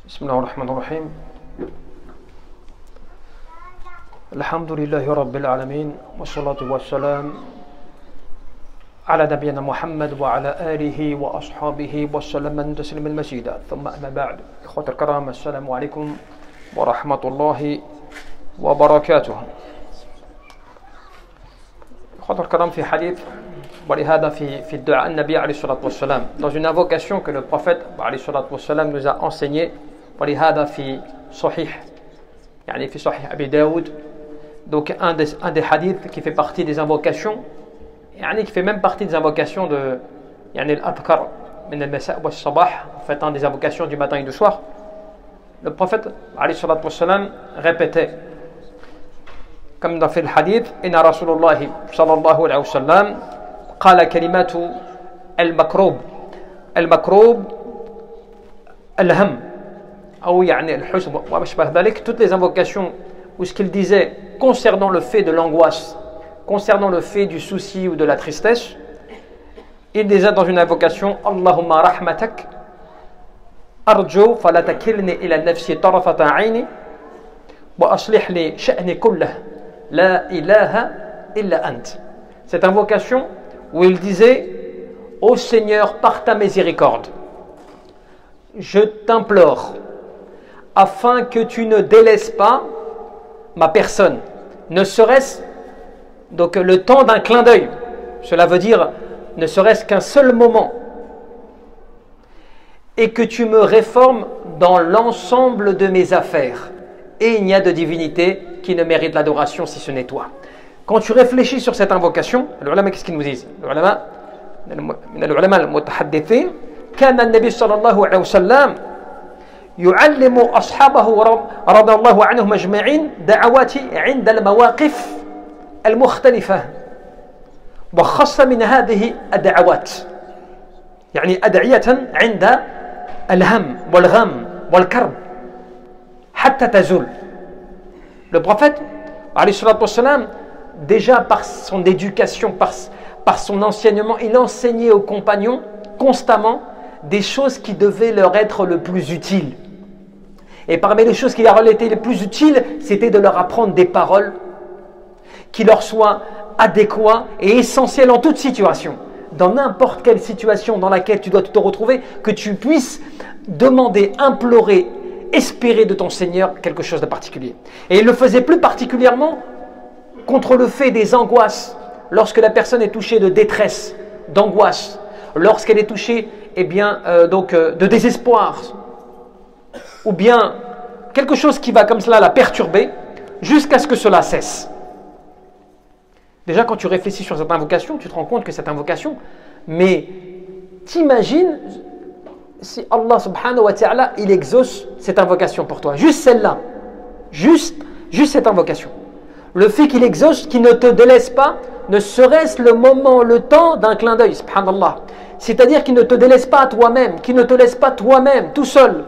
بسم الله الرحمن الرحيم الحمد لله رب العالمين والصلاة والسلام على نبينا محمد وعلى آله وأصحابه وسلم تسليما مزيدا ثم أما بعد إخوة الكرام السلام عليكم ورحمة الله وبركاته إخوة الكرام في حديث ولهذا في الدعاء النبي عليه الصلاة والسلام dans une invocation que le prophète عليه الصلاة والسلام nous a enseigné ولهذا في صحيح يعني في صحيح أبي داود donc un des hadiths qui fait partie des invocations يعني qui fait même partie des invocations de يعني الأذكار من المساء والصباح en fait un des invocations du matin et du soir le prophète عليه الصلاة والسلام répétait comme dans le hadith إن رسول الله صلى الله عليه وسلم قال كلمات المكروب الهم أو يعني الحزن وما شابه ذلك toutes les invocations où ce qu'il disait concernant le fait de l'angoisse, concernant le fait du souci ou de la tristesse, il disait dans une invocation Allahumma rahmatak arju fala takilni ila nafsi tarafata aini wa aslih li sha'ni kullah la ilaha illa ant. Cette invocation où il disait ô Seigneur, par ta miséricorde, je t'implore afin que tu ne délaisses pas ma personne, ne serait-ce donc le temps d'un clin d'œil, cela veut dire ne serait-ce qu'un seul moment, et que tu me réformes dans l'ensemble de mes affaires, et il n'y a de divinité qui ne mérite l'adoration si ce n'est toi. Quand tu réfléchis sur cette invocation, les ulama, qu'est-ce qu'ils nous disent? Les ulama, من العلماء المتحدثين كان النبي صلى الله عليه وسلم يعلم أصحابه رضي الله عنهم أجمعين دعوات عند المواقف المختلفة وخص من هذه الدعوات يعني أدعية عند الهم والغم والكرب حتى تزول. Le prophète عليه الصلاة والسلام déjà par son éducation, par son enseignement, il enseignait aux compagnons constamment des choses qui devaient leur être le plus utiles. Et parmi les choses qui leur étaient les plus utiles, c'était de leur apprendre des paroles qui leur soient adéquates et essentielles en toute situation. Dans n'importe quelle situation dans laquelle tu dois te retrouver, que tu puisses demander, implorer, espérer de ton Seigneur quelque chose de particulier. Et il le faisait plus particulièrement contre le fait des angoisses, lorsque la personne est touchée de détresse, d'angoisse, lorsqu'elle est touchée de désespoir, ou bien quelque chose qui va comme cela la perturber, jusqu'à ce que cela cesse. Déjà, quand tu réfléchis sur cette invocation, tu te rends compte que cette invocation, mais t'imagines si Allah subhanahu wa ta'ala, il exauce cette invocation pour toi, juste celle-là, juste cette invocation. Le fait qu'il exauce, qu'il ne te délaisse pas, ne serait-ce le moment, le temps d'un clin d'œil, subhanallah. C'est-à-dire qu'il ne te délaisse pas à toi-même, qu'il ne te laisse pas toi-même, tout seul,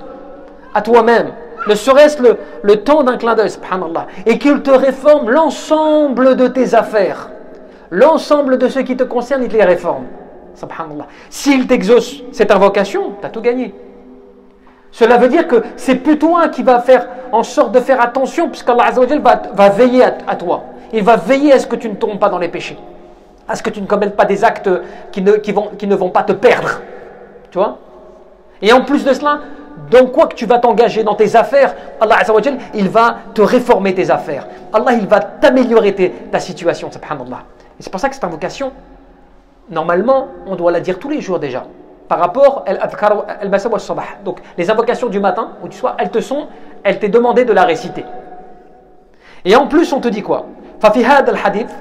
à toi-même. Ne serait-ce le temps d'un clin d'œil, subhanallah. Et qu'il te réforme l'ensemble de tes affaires. L'ensemble de ce qui te concerne, il te les réforme. Subhanallah. S'il t'exauce cette invocation, tu as tout gagné. Cela veut dire que c'est plus toi qui va faire en sorte de faire attention, puisqu'Allah Azza wa Jal va veiller à toi. Il va veiller à ce que tu ne tombes pas dans les péchés, à ce que tu ne commettes pas des actes qui ne vont pas te perdre. Tu vois? Et en plus de cela, dans quoi que tu vas t'engager dans tes affaires, Allah Azza wa Jal, il va te réformer tes affaires. Allah, il va t'améliorer ta situation, subhanallah. Et c'est pour ça que cette invocation, normalement, on doit la dire tous les jours déjà. Par rapport à al-masa wa al-sabah. Donc, les invocations du matin ou du soir, elle t'est demandé de la réciter. Et en plus, on te dit quoi? ففي هذا الحديث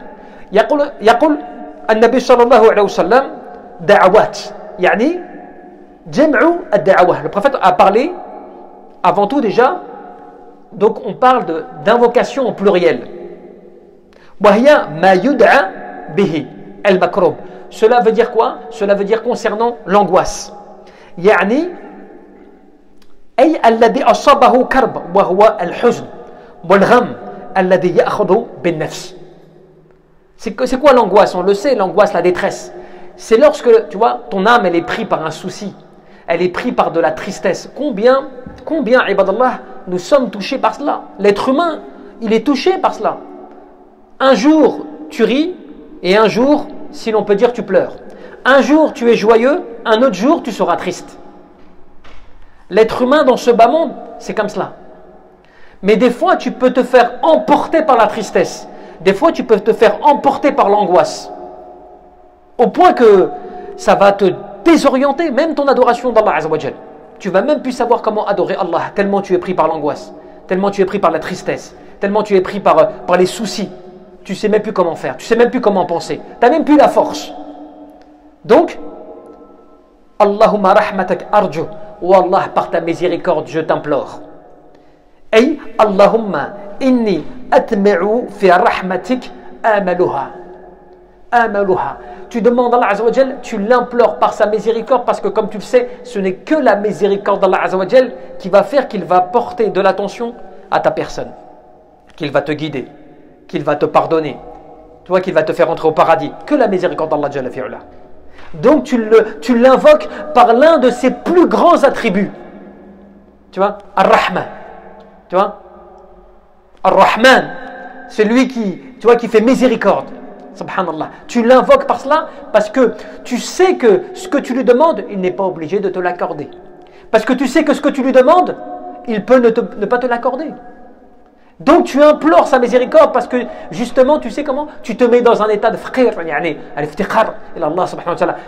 يقول النبي صلى الله عليه وسلم دعوات يعني جمع الدعوات. Le prophète a parlé avant tout déjà, donc on parle d'invocation au pluriel. وهي ما يدعى به المكروب. Cela veut dire quoi? Cela veut dire concernant l'angoisse. يعني أي الذي أصابه كرب وهو الحزن والغم الذي يأخذ بالنفس. C'est quoi l'angoisse? On le sait, l'angoisse, la détresse. C'est lorsque, tu vois, ton âme, elle est prise par un souci. Elle est prise par de la tristesse. Combien Combien, ibadallah, nous sommes touchés par cela? L'être humain, il est touché par cela. Un jour, tu ris, et un jour, si l'on peut dire, tu pleures. Un jour, tu es joyeux, un autre jour, tu seras triste. L'être humain dans ce bas monde, c'est comme cela. Mais des fois, tu peux te faire emporter par la tristesse. Des fois, tu peux te faire emporter par l'angoisse. Au point que ça va te désorienter, même ton adoration d'Allah Azza wa Jal. Tu vas même plus savoir comment adorer Allah, tellement tu es pris par l'angoisse, tellement tu es pris par la tristesse, tellement tu es pris par les soucis. Tu ne sais même plus comment faire, tu ne sais même plus comment penser. Tu n'as même plus la force. Donc, Allahumma rahmatak arju, ou Allah, par ta miséricorde, je t'implore. Ay, Allahumma inni atmi'u fi rahmatik amaluha. Amaluha. Tu demandes à Allah Azza wa Jal, tu l'implores par sa miséricorde, parce que comme tu le sais, ce n'est que la miséricorde d'Allah Azza wa Jal qui va faire qu'il va porter de l'attention à ta personne, qu'il va te guider, qu'il va te pardonner, toi, qu'il va te faire entrer au paradis. Que la miséricorde d'Allah Jalla fi'ula. Donc tu l'invoques par l'un de ses plus grands attributs. Tu vois, Ar-Rahman. Tu vois, Ar-Rahman, celui qui fait miséricorde. Subhanallah. Tu l'invoques par cela parce que tu sais que ce que tu lui demandes, il n'est pas obligé de te l'accorder. Parce que tu sais que ce que tu lui demandes, il peut ne pas te l'accorder. Donc tu implores sa miséricorde parce que justement tu sais comment tu te mets dans un état de frère,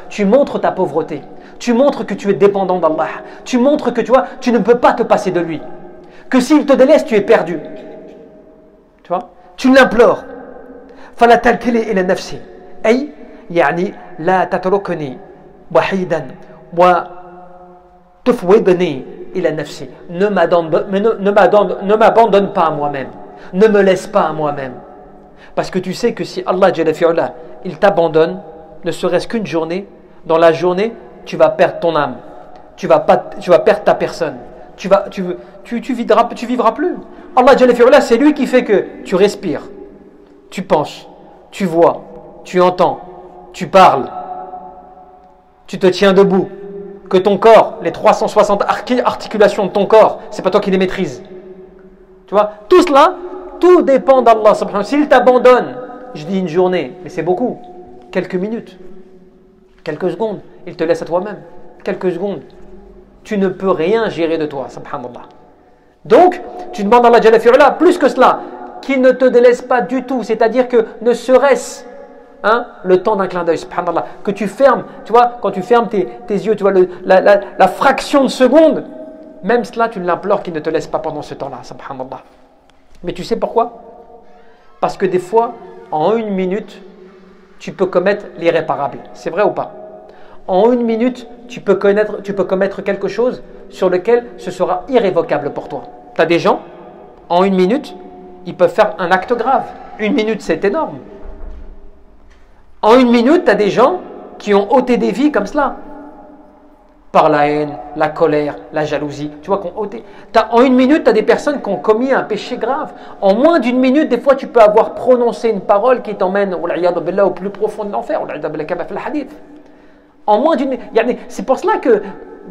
tu montres ta pauvreté, tu montres que tu es dépendant d'Allah, tu montres que tu ne peux pas te passer de lui, que s'il te délaisse tu es perdu. Tu vois, tu l'implores. فلا تلكلي إلى نفسي أي يعني لا تتركني وحيدا وتفوضني إلى نفسي. Ne m'abandonne pas à moi-même, ne me laisse pas à moi-même, parce que tu sais que si Allah Jalla fi'ala, il t'abandonne, ne serait-ce qu'une journée, dans la journée tu vas perdre ton âme, tu vas perdre ta personne, tu vivras plus. Allah Jalla fi'ala, c'est lui qui fait que tu respires, tu penses, tu vois, tu entends, tu parles, tu te tiens debout, que ton corps, les 360 articulations de ton corps, c'est pas toi qui les maîtrises. Tu vois, tout cela, tout dépend d'Allah subhanahu wa ta'ala. S'il t'abandonne, je dis une journée, mais c'est beaucoup, quelques minutes, quelques secondes, il te laisse à toi-même, quelques secondes. Tu ne peux rien gérer de toi, subhanallah. Donc, tu demandes à Allah Jalla fi'ala, plus que cela, qu'il ne te délaisse pas du tout, c'est-à-dire que ne serait-ce le temps d'un clin d'œil, subhanallah, que tu fermes, tu vois, quand tu fermes tes yeux, tu vois, la fraction de seconde, même cela, tu l'implores qu'il ne te laisse pas pendant ce temps-là, subhanallah. Mais tu sais pourquoi? Parce que des fois, en une minute, tu peux commettre l'irréparable. C'est vrai ou pas? En une minute, tu peux commettre quelque chose sur lequel ce sera irrévocable pour toi. Tu as des gens, en une minute, ils peuvent faire un acte grave. Une minute, c'est énorme. En une minute, tu as des gens qui ont ôté des vies comme cela. Par la haine, la colère, la jalousie. Tu vois, en une minute, tu as des personnes qui ont commis un péché grave. En moins d'une minute, des fois, tu peux avoir prononcé une parole qui t'emmène au plus profond de l'enfer. En moins d'une minute. C'est pour cela que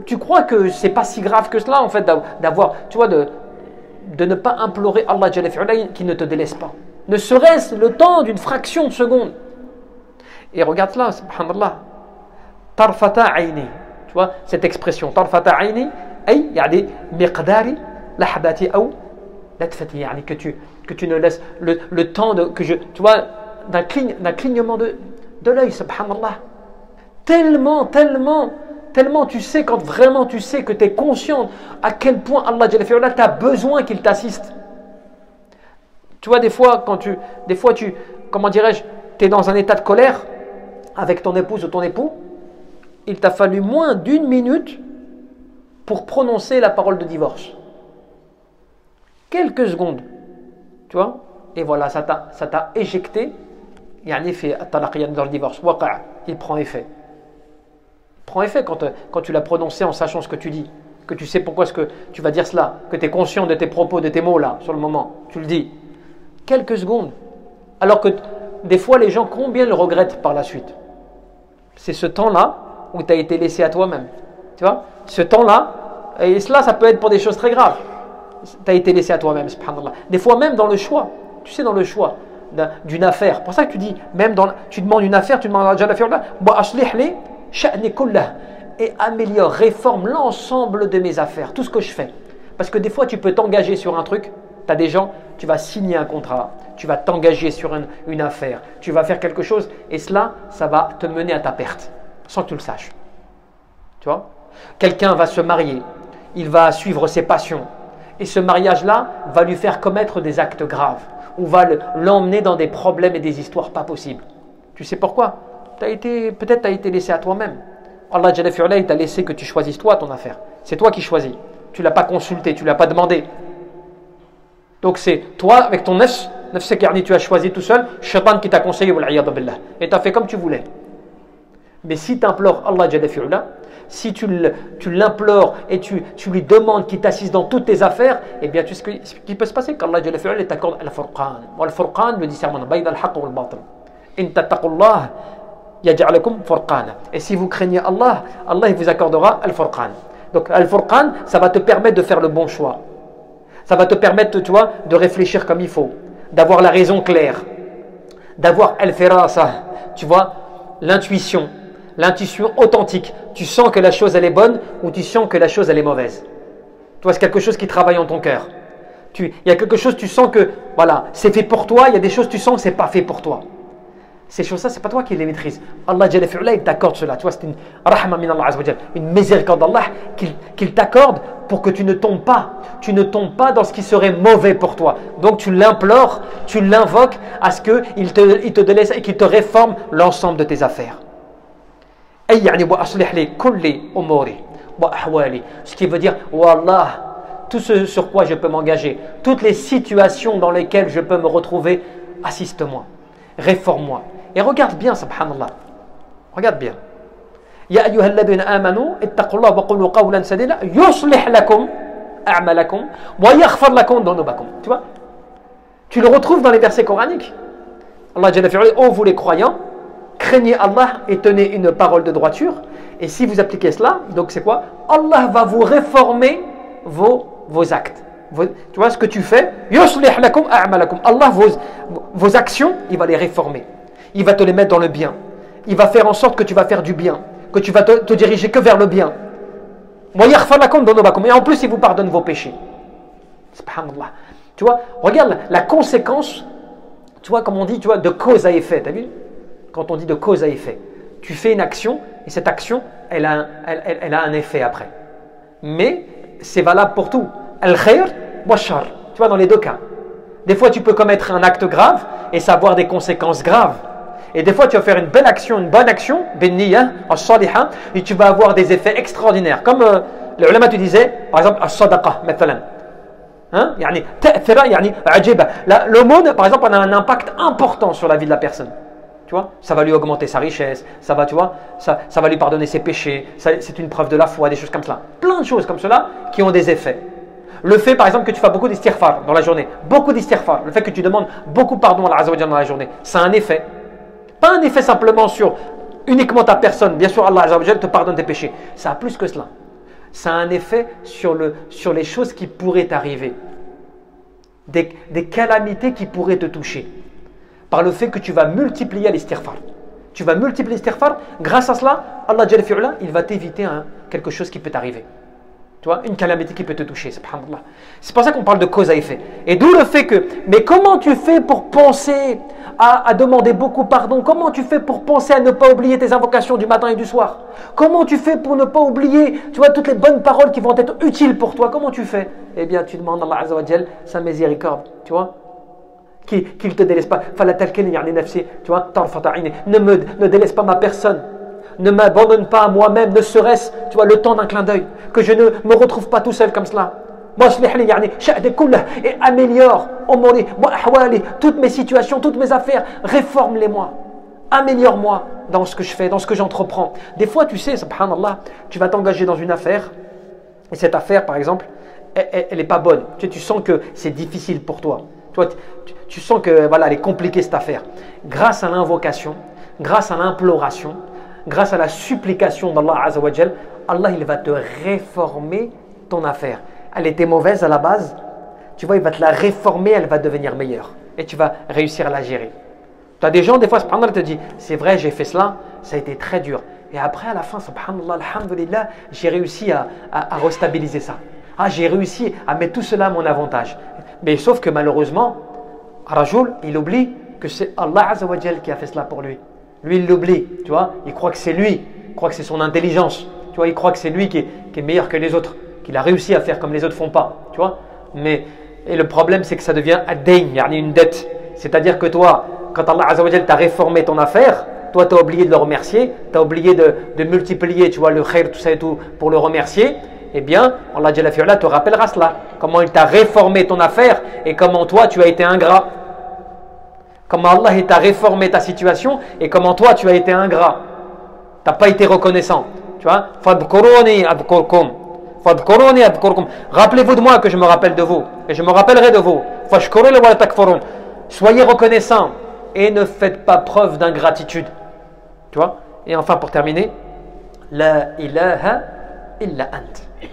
tu crois que c'est pas si grave que cela, en fait, d'avoir, tu vois, de ne pas implorer Allah Jalla fi'ala qui ne te délaisse pas. Ne serait-ce le temps d'une fraction de seconde. Et regarde cela, subhanallah. Tarfata ayni. Tu vois, cette expression. Tarfata ayni, ay, yani, miqdari, lahbati ou latfati, yani, que tu ne laisses le temps tu vois, d'un clignement de l'œil, subhanallah. Tellement tu sais, quand vraiment tu sais que tu es conscient à quel point Allah Jalla fi'ala t'a besoin qu'il t'assiste. Tu vois, des fois, comment dirais-je, tu es dans un état de colère avec ton épouse ou ton époux, il t'a fallu moins d'une minute pour prononcer la parole de divorce. Quelques secondes, tu vois, et voilà, ça t'a éjecté, il y a un effet dans le divorce, il prend effet. Prend effet quand tu l'as prononcé en sachant ce que tu dis, que tu sais pourquoi ce que tu vas dire cela, que tu es conscient de tes propos, de tes mots là, sur le moment, tu le dis. Quelques secondes. Alors que des fois, les gens, combien le regrettent par la suite? C'est ce temps-là où tu as été laissé à toi-même. Tu vois, ce temps-là Et cela, ça peut être pour des choses très graves. Tu as été laissé à toi-même, subhanallah. Des fois même dans le choix, tu sais, dans le choix d'une affaire. Pour ça que tu dis, même tu demandes une affaire, tu demandes à Jalla fi'la, wa aslih li sha'ni kullah, et améliore, réforme l'ensemble de mes affaires, tout ce que je fais. Parce que des fois, tu peux t'engager sur un truc, tu as des gens, tu vas signer un contrat, tu vas t'engager sur une affaire, tu vas faire quelque chose, et cela, ça va te mener à ta perte, sans que tu le saches. Tu vois? Quelqu'un va se marier, il va suivre ses passions, et ce mariage-là va lui faire commettre des actes graves, ou va l'emmener dans des problèmes et des histoires pas possibles. Tu sais pourquoi? Peut-être tu as été laissé à toi-même. Allah Jalla fi'ala, il t'a laissé que tu choisisses toi ton affaire. C'est toi qui choisis. Tu ne l'as pas consulté, tu ne l'as pas demandé. Donc c'est toi avec ton nafs karni, tu as choisi tout seul, shaitan qui t'a conseillé, et tu as fait comme tu voulais. Mais si tu implores Allah Jalla fi'ala, si tu l'implores et tu lui demandes qu'il t'assiste dans toutes tes affaires, eh bien ce qui peut se passer, qu'Allah Jalla fi'ala t'accorde al-furqan. Al-furqan, le discernement, bayna al-haqq wal batil. In tattaqullah yaj'alakum furqana. Et si vous craignez Allah, Allah il vous accordera al-furqan. Donc al-furqan, ça va te permettre de faire le bon choix. Ça va te permettre, tu vois, de réfléchir comme il faut, d'avoir la raison claire, d'avoir al-firasa, tu vois, l'intuition authentique. Tu sens que la chose elle est bonne ou tu sens que la chose elle est mauvaise. Tu vois, c'est quelque chose qui travaille en ton cœur. Il y a quelque chose, tu sens que voilà, c'est fait pour toi, il y a des choses tu sens que c'est pas fait pour toi. Ces choses-là, c'est pas toi qui les maîtrises. Allah Jalla fi'ala, il t'accorde cela. Tu vois, c'est une rahma min Allah azza wa jalla, une miséricorde d'Allah qu'il t'accorde pour que tu ne tombes pas. Tu ne tombes pas dans ce qui serait mauvais pour toi. Donc tu l'implores, tu l'invoques à ce qu'il te délaisse et qu'il te réforme l'ensemble de tes affaires. Ce qui veut dire, Wallah, tout ce sur quoi je peux m'engager, toutes les situations dans lesquelles je peux me retrouver, assiste-moi, réforme-moi. Et regarde bien, subhanallah. Regarde bien. Ya ayyuhalladhina amanu ittaqullaha wa qulu qawlan sadida yuslih lakum a'malakum wa yaghfir lakum dhunubakum. Tu vois? Tu le retrouves dans les versets coraniques. Allah Jalla fi'ala, ô vous les croyants, craignez Allah et tenez une parole de droiture. Et si vous appliquez cela, donc c'est quoi? Allah va vous réformer vos actes. Tu vois ce que tu fais? Yuslih lakum a'malakum. Allah, vos actions, il va les réformer. Il va te les mettre dans le bien. Il va faire en sorte que tu vas faire du bien, que tu vas te diriger que vers le bien. Et en plus, il vous pardonne vos péchés. Subhanallah. Tu vois, regarde la conséquence, tu vois, comme on dit, tu vois, de cause à effet. Tu as vu? Quand on dit de cause à effet, tu fais une action et cette action, elle a un effet après. Mais c'est valable pour tout. Al-khair wa shar. Tu vois, dans les deux cas. Des fois, tu peux commettre un acte grave et ça va avoir des conséquences graves. Et des fois, tu vas faire une belle action, une bonne action, bin-niyya, as-saliha, et tu vas avoir des effets extraordinaires. Comme le ulama tu disait, par exemple, as-sadaqa, mathalan. Hein? L'aumône, par exemple, a un impact important sur la vie de la personne. Tu vois, ça va lui augmenter sa richesse, ça va, tu vois, ça va lui pardonner ses péchés, c'est une preuve de la foi, des choses comme cela. Plein de choses comme cela qui ont des effets. Le fait, par exemple, que tu fasses beaucoup d'istighfar dans la journée, beaucoup d'istighfar, le fait que tu demandes beaucoup pardon à Allah Azza wa Jalla dans la journée, ça a un effet. Pas un effet simplement sur uniquement ta personne. Bien sûr, Allah Azza wa Jalla te pardonne tes péchés. Ça a plus que cela. Ça a un effet sur les choses qui pourraient t'arriver. Des calamités qui pourraient te toucher. Par le fait que tu vas multiplier l'istighfar. Tu vas multiplier l'istighfar. Grâce à cela, Allah Jalla fi'ala, il va t'éviter quelque chose qui peut t'arriver. Tu vois, une calamité qui peut te toucher, subhanallah. C'est pour ça qu'on parle de cause à effet. Et d'où le fait que, mais comment tu fais pour penser à demander beaucoup pardon? Comment tu fais pour penser à ne pas oublier tes invocations du matin et du soir? Comment tu fais pour ne pas oublier, tu vois, toutes les bonnes paroles qui vont être utiles pour toi? Comment tu fais? Eh bien, tu demandes à Allah Azza wa Jal sa miséricorde, tu vois, qu'il ne te délaisse pas. Tu vois, ne délaisse pas ma personne. Ne m'abandonne pas à moi-même, ne serait-ce, tu vois, le temps d'un clin d'œil, que je ne me retrouve pas tout seul comme cela. Et améliore toutes mes situations, toutes mes affaires, réforme-les-moi, améliore-moi dans ce que je fais, dans ce que j'entreprends. Des fois, tu sais, subhanallah, tu vas t'engager dans une affaire, et cette affaire, par exemple, elle n'est pas bonne. Tu sens que c'est difficile pour toi. Tu sens que voilà, elle est compliquée cette affaire. Grâce à l'invocation, grâce à l'imploration, grâce à la supplication d'Allah Azza wa Jal, Allah il va te réformer ton affaire. Elle était mauvaise à la base. Tu vois, il va te la réformer, elle va devenir meilleure. Et tu vas réussir à la gérer. Tu as des gens, des fois, subhanallah, te dit, c'est vrai, j'ai fait cela, ça a été très dur. Et après, à la fin, subhanallah, alhamdulillah, j'ai réussi à restabiliser ça. Ah, j'ai réussi à mettre tout cela à mon avantage. Mais sauf que malheureusement, Rajoul, il oublie que c'est Allah Azza wa Jal qui a fait cela pour lui. Lui, il l'oublie, tu vois. Il croit que c'est lui, il croit que c'est son intelligence. Tu vois, il croit que c'est lui qui est meilleur que les autres, qu'il a réussi à faire comme les autres font pas, tu vois. Et le problème, c'est que ça devient ad-dayn, yani une dette. C'est-à-dire que toi, quand Allah Azza wa Jal t'a réformé ton affaire, toi, tu as oublié de le remercier, tu as oublié de multiplier, tu vois, le khair, tout ça et tout, pour le remercier. Eh bien, Allah Jalla fi'ala te rappellera cela. Comment il t'a réformé ton affaire et comment toi, tu as été ingrat. Comment Allah t'a réformé ta situation et comment toi, tu as été ingrat. Tu n'as pas été reconnaissant. Tu vois, Fadkuruni adkurkum. Fadkuruni adkurkum. Rappelez-vous de moi que je me rappelle de vous. Et je me rappellerai de vous. Fashkuruni wa la takfurun. Soyez reconnaissants et ne faites pas preuve d'ingratitude. Tu vois. Et enfin, pour terminer, La ilaha illa ant.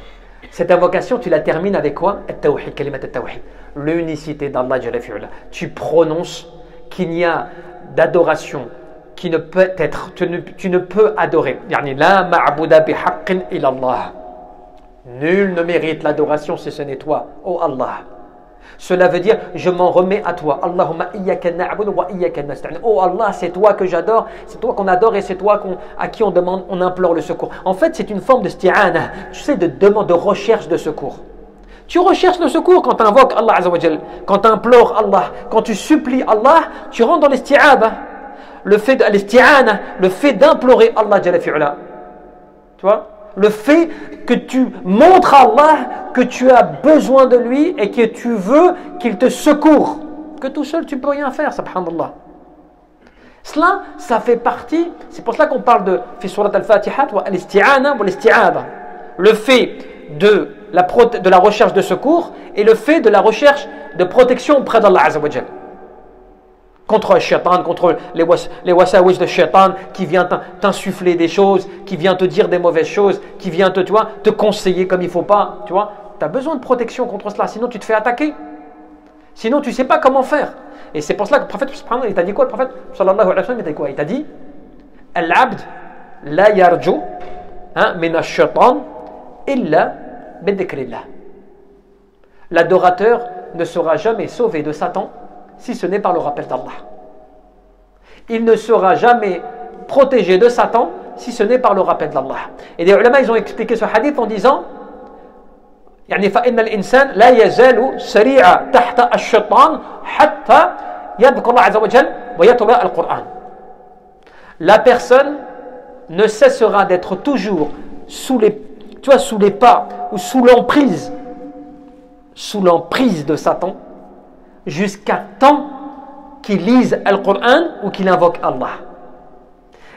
Cette invocation, tu la termines avec quoi? At-tawhid, kalimat at-tawhid. L'unicité d'Allah Jalla fi'ala. Tu prononces qu'il n'y a d'adoration qui ne peut être, tu ne peux adorer. Yani la ma'buda bihaqqin illa Allah. Nul ne mérite l'adoration si ce n'est toi, ô Allah. Cela veut dire, je m'en remets à toi. Allahumma iyyaka na'budu wa iyyaka nasta'in. Oh Allah, c'est toi que j'adore, c'est toi qu'on adore et c'est toi à qui on demande, on implore le secours. En fait, c'est une forme de isti'ana, tu sais, de recherche de secours. Tu recherches le secours quand tu invoques Allah Azza wa Jal, quand tu implores Allah, quand tu supplies Allah, tu rentres dans l'isti'aba. Le fait de l'isti'ana, le fait d'implorer Allah Jalla fi'ala. Tu vois? Le fait que tu montres à Allah que tu as besoin de lui et que tu veux qu'il te secourt. Que tout seul, tu ne peux rien faire, subhanallah. Cela, ça fait partie, c'est pour cela qu'on parle de fi surat al-Fatiha, al-isti'ana wa al-isti'aba. Le fait de la recherche de secours et le fait de la recherche de protection auprès d'Allah Azza wa Jal. Contre le shaitan, contre les wasawis de shaitan qui vient t'insuffler des choses, qui vient te dire des mauvaises choses, qui vient te conseiller comme il ne faut pas. Tu vois, tu as besoin de protection contre cela, sinon tu te fais attaquer. Sinon tu ne sais pas comment faire. Et c'est pour cela que le prophète, il t'a dit quoi le prophète sallallahu alayhi wa sallam, il t'a dit quoi? Il t'a dit Al-abd la yarju min ash-shaitan illa bidhikrillah. L'adorateur ne sera jamais sauvé de Satan si ce n'est par le rappel d'Allah. Il ne sera jamais protégé de Satan si ce n'est par le rappel d'Allah. Et les ulama, ils ont expliqué ce hadith en disant يعني فإن الإنسان لا يزال سريعا تحت الشيطان حتى يذكر الله عز وجل ويتلو القرآن. La personne ne cessera d'être toujours sous les pas ou sous l'emprise de Satan jusqu'à temps qu'il lise Al-Qur'an ou qu'il invoque Allah.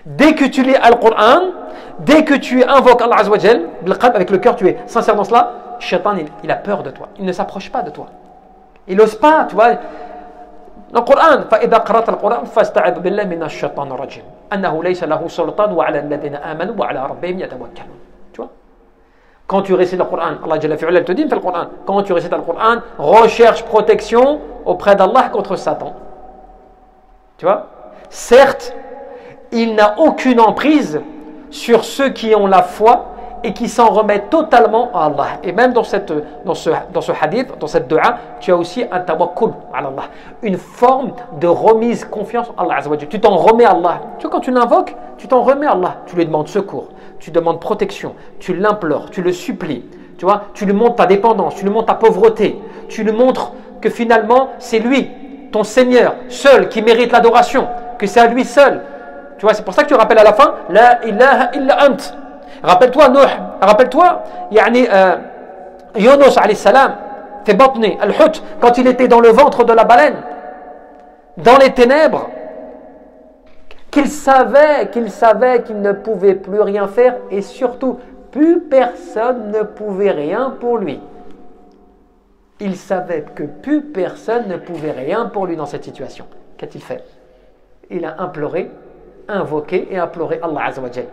Dès que tu lis Al-Qur'an, dès que tu invoques Allah Azza wa Jal, avec le cœur tu es sincère dans cela, Shaitan il a peur de toi, il ne s'approche pas de toi. Il n'ose pas, tu vois. Le Qur'an, فَإِذَا قَرَأْتَ الْقُرْآنَ فَاسْتَعِذْ بِاللَّهِ مِنَ الشَّيْطَانِ الرَّجِيمِ أَنَّهُ لَيْسَ لَهُ سُلْطَانٌ وَعَلَى الَّذِينَ آمَنُوا وَعَلَى رَبِّهِمْ يَتَوَكَّلُونَ. Tu vois? Quand tu récites le Qur'an, Allah Jalla fi'ala te dit, fais le Qur'an. Quand tu récites le Qur'an, recherche protection auprès d'Allah contre Satan. Tu vois? Certes, il n'a aucune emprise sur ceux qui ont la foi et qui s'en remettent totalement à Allah. Et même dans ce hadith, dans cette dua, tu as aussi un tawakkul à Allah, une forme de remise confiance en Allah Azza wa Jalla. Tu t'en remets à Allah. Tu vois, quand tu l'invoques, tu t'en remets à Allah. Tu lui demandes secours, tu demandes protection, tu l'implores, tu le supplies. Tu vois, tu lui montres ta dépendance, tu lui montres ta pauvreté, tu lui montres que finalement c'est lui, ton Seigneur, seul qui mérite l'adoration, que c'est à lui seul. Tu vois, c'est pour ça que tu rappelles à la fin La ilaha illa ant. Rappelle-toi Nuh, rappelle-toi Yunus alayhi salam, fi batni al-hut, quand il était dans le ventre de la baleine, dans les ténèbres, qu'il savait qu'il ne pouvait plus rien faire et surtout plus personne ne pouvait rien pour lui. Il savait que plus personne ne pouvait rien pour lui dans cette situation. Qu'a-t-il fait? Il a imploré, invoqué et imploré Allah Azza wa Jal.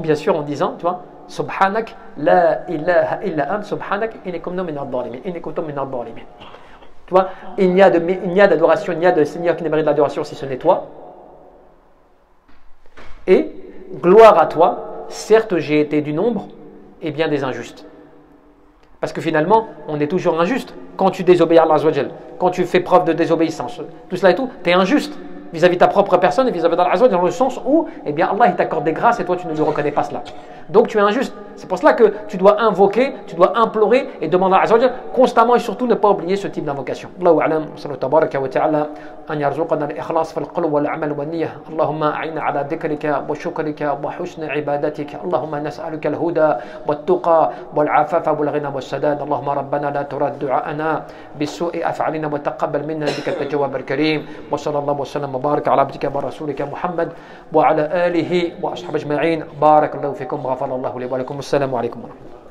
Bien sûr en disant, tu vois, Subhanak, la ilaha illa ant, subhanak, inni kuntu min al-dhalimin, inni kuntu min al-dhalimin. Tu vois, il n'y a d'adoration, il n'y a de Seigneur qui ne mérite l'adoration si ce n'est toi. Et gloire à toi, certes j'ai été du nombre et bien des injustes. Parce que finalement, on est toujours injuste. Quand tu désobéis à Allah Azza wa Jal, quand tu fais preuve de désobéissance, tout cela et tout, tu es injuste vis-à-vis de ta propre personne et vis-à-vis d'Allah Azza wa Jal, dans le sens où, eh bien, Allah il t'accorde des grâces et toi tu ne lui reconnais pas cela. Donc tu es injuste. C'est pour cela que tu dois invoquer, tu dois implorer et demander à Allah Azza wa Jal constamment et surtout ne pas oublier ce type d'invocation. Allahu a'lam, sallallahu tabaraka wa ta'ala, an yarzuqana al-ikhlas fil qalb wal amal wal niyyah. Allahumma a'inna ala dhikrika wa shukrika wa husni ibadatika. Allahumma nas'aluka al-huda wat tuqa wal afafa wal ghina was sadad. Allahumma rabbana la turad du'ana bis-su'i af'alina wa taqabbal minna innaka at-tawwab al-karim. Wa sallallahu wa sallam wa baraka ala abdika wa rasulika Muhammad wa ala alihi wa ashabihi ajma'in. Barakallahu fikum wa ghafara Allahu li wa lakum. Assalamu alaikum wa rahmatullahi.